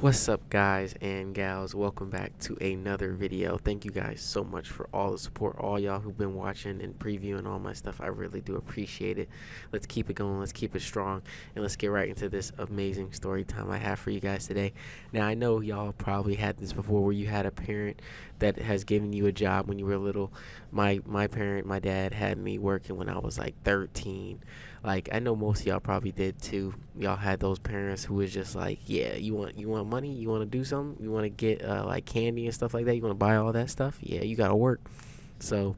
What's up, guys and gals? Welcome back to another video. Thank you guys so much for all the support, all y'all who've been watching and previewing all my stuff. I really do appreciate it. Let's keep it going, let's keep it strong, and let's get right into this amazing story time I have for you guys today. Now, I know y'all probably had this before where you had a parent that has given you a job when you were little. My parent, my dad, had me working when I was like 13. Like, I know most of y'all probably did too. Y'all had those parents who was just like, yeah, you want money, you want to do something, you want to get like candy and stuff like that, you want to buy all that stuff, yeah, you gotta work. So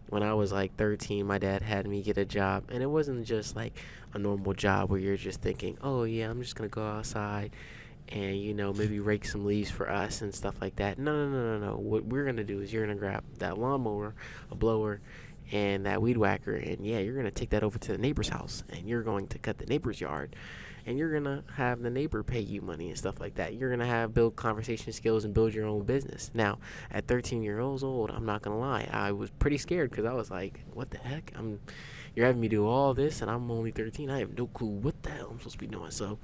when I was like 13, my dad had me get a job, and it wasn't just like a normal job where you're just thinking, oh yeah, I'm just gonna go outside and maybe rake some leaves for us and stuff like that. No. What we're gonna do is you're gonna grab that lawnmower, a blower, and that weed whacker, and yeah, you're gonna take that over to the neighbor's house, and you're going to cut the neighbor's yard, and you're gonna have the neighbor pay you money and stuff like that. You're gonna have build conversation skills and build your own business. Now, at 13 years old, I'm not gonna lie, I was pretty scared because I was like, what the heck? You're having me do all this, and I'm only 13. I have no clue what the hell I'm supposed to be doing. So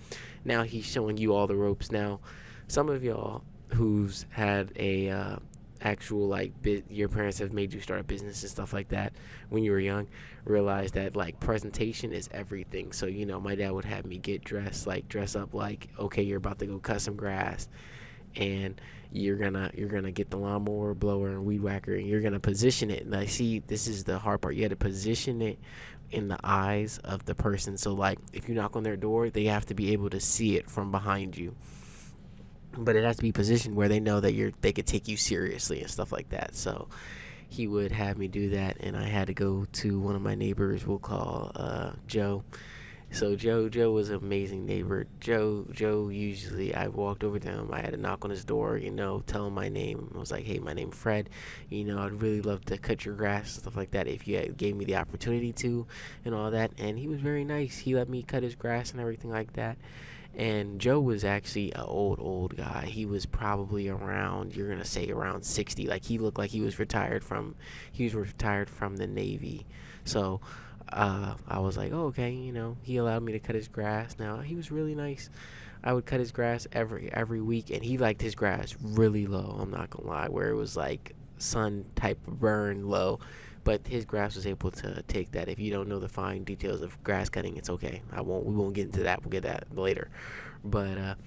now he's showing you all the ropes. Now, some of y'all who's had a actual like your parents have made you start a business and stuff like that when you were young, realize that like presentation is everything. So my dad would have me get dressed, like dress up like, okay, you're about to go cut some grass, and you're gonna get the lawnmower, blower, and weed whacker, and you're gonna position it. And I see, this is the hard part, you had to position it in the eyes of the person. So like if you knock on their door, they have to be able to see it from behind you, but it has to be positioned where they know that they could take you seriously and stuff like that. So he would have me do that, and I had to go to one of my neighbors, we'll call Joe. So Joe was an amazing neighbor. Joe usually, I walked over to him, I had to knock on his door, tell him my name. I was like, hey, my name's Fred, I'd really love to cut your grass and stuff like that if you gave me the opportunity to, and all that. And he was very nice, he let me cut his grass and everything like that. And Joe was actually an old guy. He was probably around, you're gonna say around 60. Like, he looked like he was retired from the Navy. So I was like, oh, okay, he allowed me to cut his grass. Now, he was really nice. I would cut his grass every week, and he liked his grass really low, I'm not gonna lie, where it was like sun type burn low. But his grass was able to take that. If you don't know the fine details of grass cutting, it's okay. We won't get into that. We'll get that later. But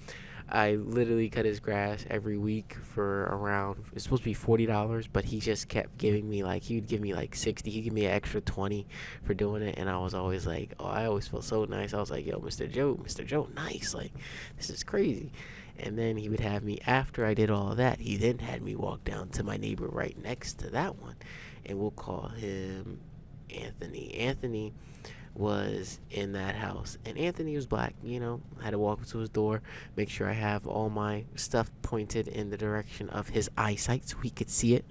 I literally cut his grass every week for around, it's supposed to be $40, but he just kept giving me, like, he would give me like 60. He'd give me an extra 20 for doing it. And I was always like, oh, I always felt so nice. I was like, yo, Mr. Joe, nice. Like, this is crazy. And then he would have me, after I did all of that, he then had me walk down to my neighbor right next to that one, and we'll call him Anthony. Anthony was in that house, and Anthony was black. I had to walk up to his door, make sure I have all my stuff pointed in the direction of his eyesight so he could see it,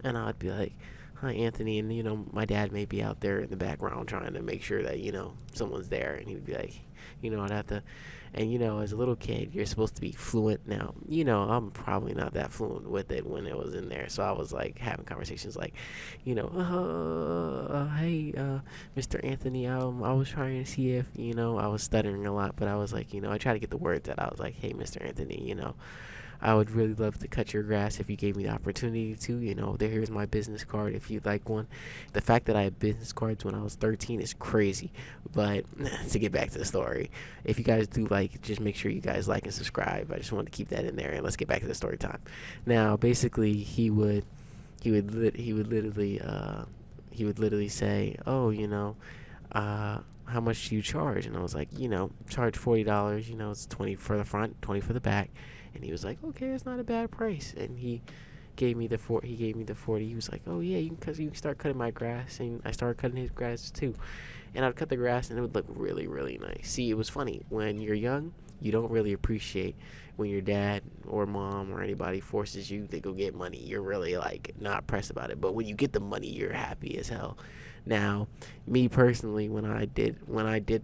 and I'd be like, hi, Anthony. And my dad may be out there in the background trying to make sure that someone's there, and he would be like, I'd have to. And as a little kid, you're supposed to be fluent. Now, I'm probably not that fluent with it when it was in there. So I was like having conversations like, hey, Mr. Anthony, I was trying to see if, I was stuttering a lot, but I was like, I try to get the words out. I was like, hey, Mr. Anthony, I would really love to cut your grass if you gave me the opportunity to. Here's my business card if you'd like one. The fact that I had business cards when I was 13 is crazy. But to get back to the story, if you guys do like, just make sure you guys like and subscribe. I just wanted to keep that in there, and let's get back to the story time. Now, basically, he would literally say, oh, how much do you charge? And I was like, charge $40. It's 20 for the front, 20 for the back. And he was like, okay, it's not a bad price. And he gave me the 40. He was like, oh yeah, you can start cutting my grass. And I started cutting his grass too. And I'd cut the grass, and it would look really, really nice. See, it was funny, when you're young, you don't really appreciate when your dad or mom or anybody forces you to go get money. You're really like not pressed about it. But when you get the money, you're happy as hell. Now, me personally, when I did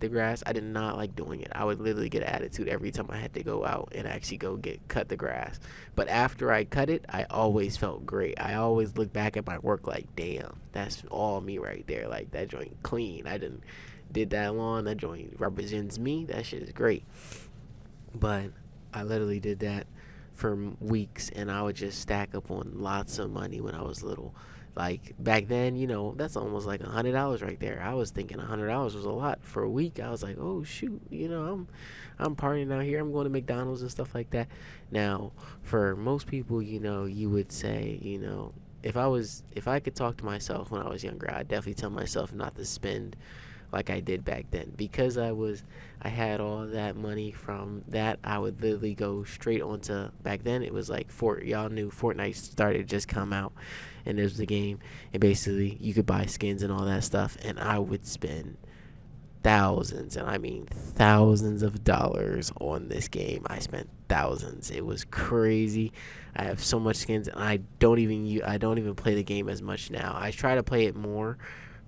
the grass, I did not like doing it. I would literally get an attitude every time I had to go out and actually go cut the grass. But after I cut it, I always felt great. I always look back at my work like, damn, that's all me right there. Like, that joint clean. I did that lawn. That joint represents me. That shit is great. But I literally did that for weeks, and I would just stack up on lots of money when I was little. Like back then, that's almost like $100 right there. I was thinking $100 was a lot for a week. I was like, oh shoot, I'm partying out here. I'm going to McDonald's and stuff like that. Now, for most people, you would say, if I could talk to myself when I was younger, I'd definitely tell myself not to spend like I did back then, because I had all that money from that. I would literally go straight onto, back then it was like y'all knew Fortnite started just come out, and there was the game, and basically you could buy skins and all that stuff, and I would spend thousands, and I mean thousands of dollars on this game. I spent thousands. It was crazy. I have so much skins, and I don't even play the game as much now. I try to play it more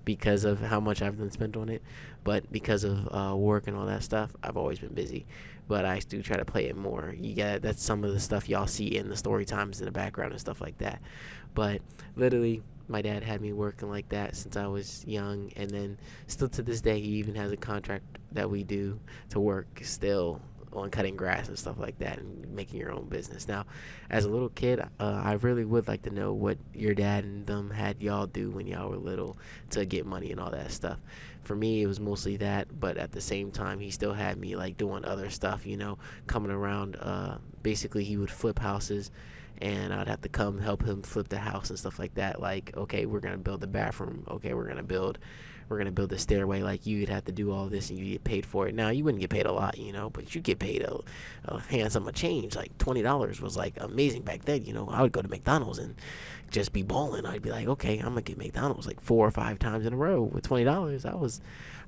because of how much I've been spent on it, but because of work and all that stuff, I've always been busy. But I do try to play it more. That's some of the stuff y'all see in the story times in the background and stuff like that. But literally, my dad had me working like that since I was young, and then still to this day, he even has a contract that we do to work still on cutting grass and stuff like that, and making your own business. Now, as a little kid, I really would like to know what your dad and them had y'all do when y'all were little to get money and all that stuff. For me, it was mostly that, but at the same time, he still had me like doing other stuff, coming around. Basically, he would flip houses, and I'd have to come help him flip the house and stuff like that. Like, okay, we're gonna build the bathroom. Okay, we're gonna build the stairway. Like, you'd have to do all this, and you get paid for it. Now, you wouldn't get paid a lot, but you get paid a handsome of change. Like $20 was like amazing back then. I would go to McDonald's and just be balling. I'd be like, okay, I'm gonna get McDonald's like 4 or 5 times in a row with $20. I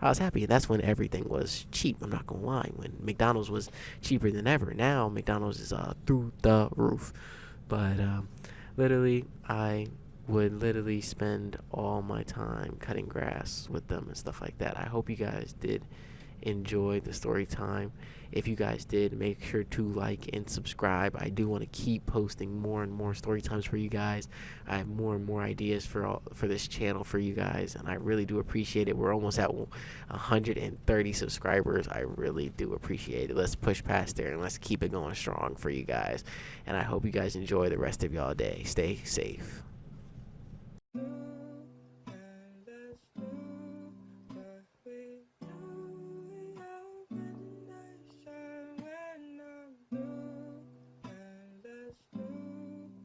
was happy. And that's when everything was cheap. I'm not gonna lie. When McDonald's was cheaper than ever. Now McDonald's is through the roof. But literally, I would literally spend all my time cutting grass with them and stuff like that. I hope you guys did enjoy the story time. If you guys did, make sure to like and subscribe. I do want to keep posting more and more story times for you guys. I have more and more ideas for this channel for you guys, and I really do appreciate it. We're almost at 130 subscribers. I really do appreciate it. Let's push past there, and let's keep it going strong for you guys. And I hope you guys enjoy the rest of y'all day. Stay safe.